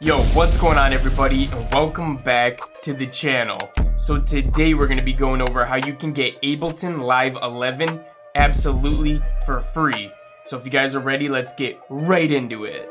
Yo, what's going on everybody, and welcome back to the channel. So today we're going to be going over how you can get Ableton Live 11 absolutely for free. So if you guys are ready, let's get right into it.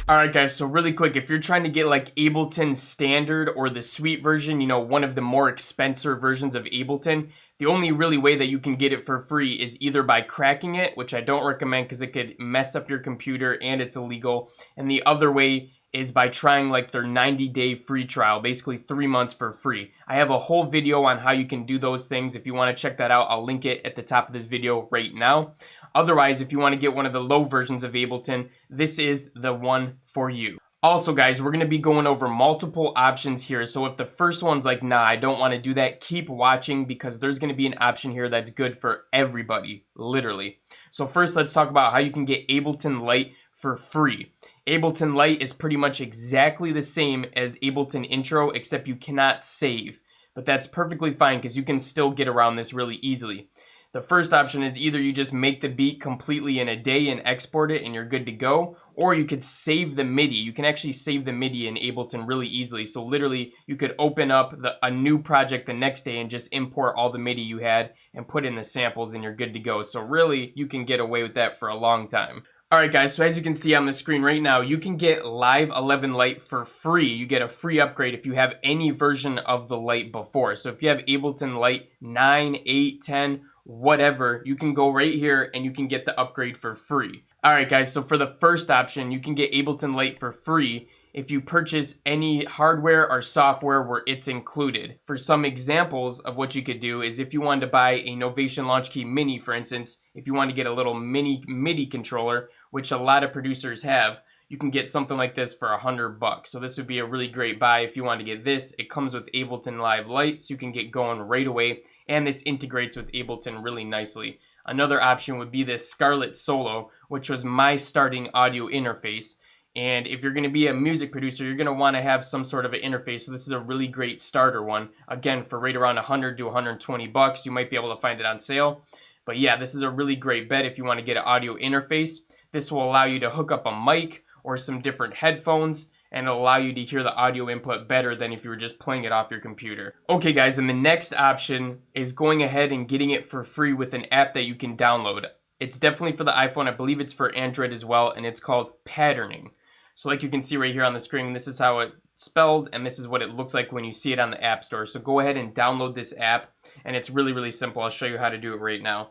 Alright guys, so really quick, if you're trying to get like Ableton Standard or the Suite version, you know, one of the more expensive versions of Ableton, the only really way that you can get it for free is either by cracking it, which I don't recommend because it could mess up your computer and it's illegal, and the other way is by trying like their 90-day free trial, basically 3 months for free. I have a whole video on how you can do those things. If you want to check that out, I'll link it at the top of this video right now. Otherwise, if you want to get one of the low versions of Ableton, this is the one for you. Also guys, we're going to be going over multiple options here, so if the first one's like, nah, I don't want to do that, keep watching because there's going to be an option here that's good for everybody, literally. So first, let's talk about how you can get Ableton Lite for free. Ableton Lite is pretty much exactly the same as Ableton Intro, except you cannot save, but that's perfectly fine because you can still get around this really easily. The first option is either you just make the beat completely in a day and export it and you're good to go, or you could save the MIDI. You can actually save the MIDI in Ableton really easily. So literally you could open up a new project the next day and just import all the MIDI you had and put in the samples and you're good to go. So really you can get away with that for a long time. Alright guys, so as you can see on the screen right now, you can get Live 11 Lite for free. You get a free upgrade if you have any version of the Lite before. So if you have Ableton Lite 9, 8, 10, whatever, you can go right here and you can get the upgrade for free. Alright guys, so for the first option, you can get Ableton Lite for free if you purchase any hardware or software where it's included. For some examples of what you could do is if you wanted to buy a Novation Launch Key Mini, for instance, if you want to get a little mini MIDI controller, which a lot of producers have, you can get something like this for $100. So this would be a really great buy if you want to get this. It comes with Ableton Live Lite, so you can get going right away, and this integrates with Ableton really nicely. Another option would be this Scarlett Solo, which was my starting audio interface. And if you're going to be a music producer, you're going to want to have some sort of an interface. So this is a really great starter one. Again, for right around 100 to 120 bucks, you might be able to find it on sale. But yeah, this is a really great bet if you want to get an audio interface. This will allow you to hook up a mic or some different headphones, and it'll allow you to hear the audio input better than if you were just playing it off your computer. Okay guys, and the next option is going ahead and getting it for free with an app that you can download. It's definitely for the iPhone. I believe it's for Android as well, and it's called Patterning. So like you can see right here on the screen, this is how it's spelled, and this is what it looks like when you see it on the App Store. So go ahead and download this app, and it's really, really simple. I'll show you how to do it right now.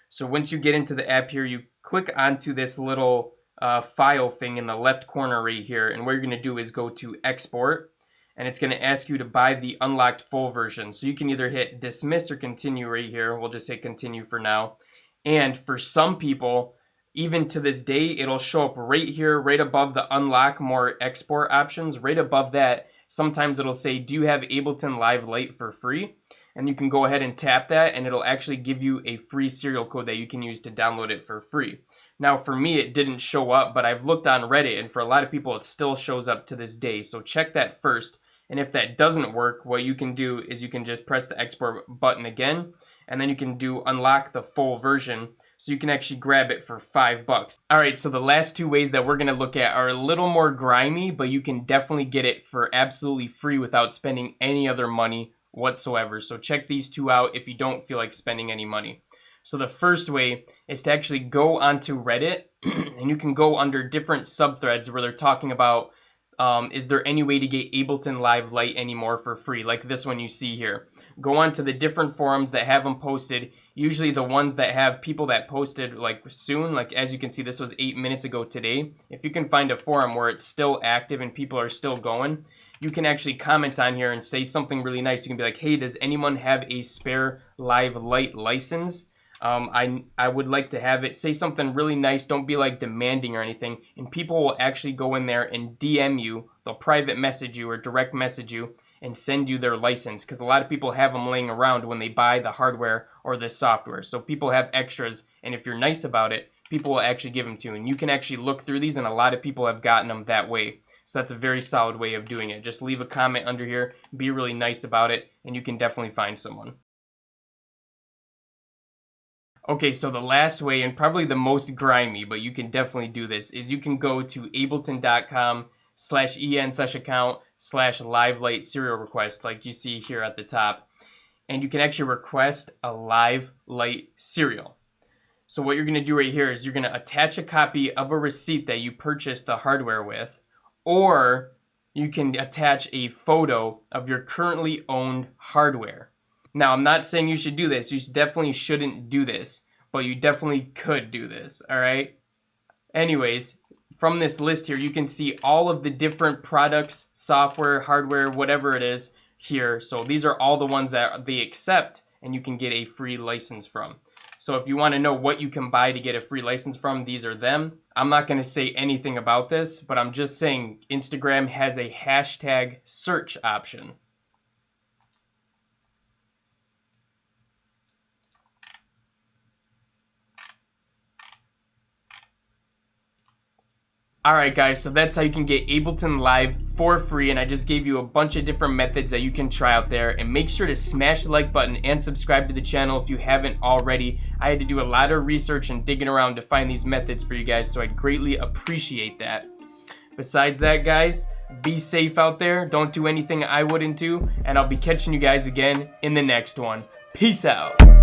So once you get into the app here, you click onto this little file thing in the left corner right here, and what you're going to do is go to Export, and it's going to ask you to buy the unlocked full version. So you can either hit Dismiss or Continue right here. We'll just hit Continue for now. And for some people, even to this day, it'll show up right here, right above the Unlock More Export options. Right above that, sometimes it'll say, do you have Ableton Live Lite for free? And you can go ahead and tap that, and it'll actually give you a free serial code that you can use to download it for free. Now, for me, it didn't show up, but I've looked on Reddit, and for a lot of people, it still shows up to this day. So check that first, and if that doesn't work, what you can do is you can just press the export button again, and then you can do unlock the full version, so you can actually grab it for $5. Alright, so the last two ways that we're going to look at are a little more grimy, but you can definitely get it for absolutely free without spending any other money whatsoever. So check these two out if you don't feel like spending any money. So the first way is to actually go onto Reddit, and you can go under different subthreads where they're talking about is there any way to get Ableton Live Lite anymore for free, like this one you see here. Go on to the different forums that have them posted, usually the ones that have people that posted like soon, like as you can see, this was 8 minutes ago today. If you can find a forum where it's still active and people are still going, you can actually comment on here and say something really nice. You can be like, hey, does anyone have a spare Live Lite license? I would like to have it. Say something really nice. Don't be like demanding or anything. And people will actually go in there and DM you. They'll private message you or direct message you and send you their license, because a lot of people have them laying around when they buy the hardware or the software. So people have extras, and if you're nice about it, people will actually give them to you. And you can actually look through these, and a lot of people have gotten them that way. So that's a very solid way of doing it. Just leave a comment under here, be really nice about it, and you can definitely find someone. Okay, so the last way, and probably the most grimy, but you can definitely do this, is you can go to ableton.com/en/account/live lite serial request, like you see here at the top. And you can actually request a live lite serial. So what you're going to do right here is you're going to attach a copy of a receipt that you purchased the hardware with, or you can attach a photo of your currently owned hardware. Now, I'm not saying you should do this. You definitely shouldn't do this, but you definitely could do this, all right? Anyways, from this list here, you can see all of the different products, software, hardware, whatever it is here. So these are all the ones that they accept and you can get a free license from. So if you want to know what you can buy to get a free license from, these are them. I'm not going to say anything about this, but I'm just saying Instagram has a hashtag search option. Alright guys, so that's how you can get Ableton Live for free, and I just gave you a bunch of different methods that you can try out there. And make sure to smash the like button and subscribe to the channel if you haven't already. I had to do a lot of research and digging around to find these methods for you guys, so I'd greatly appreciate that. Besides that guys, be safe out there, don't do anything I wouldn't do, and I'll be catching you guys again in the next one. Peace out!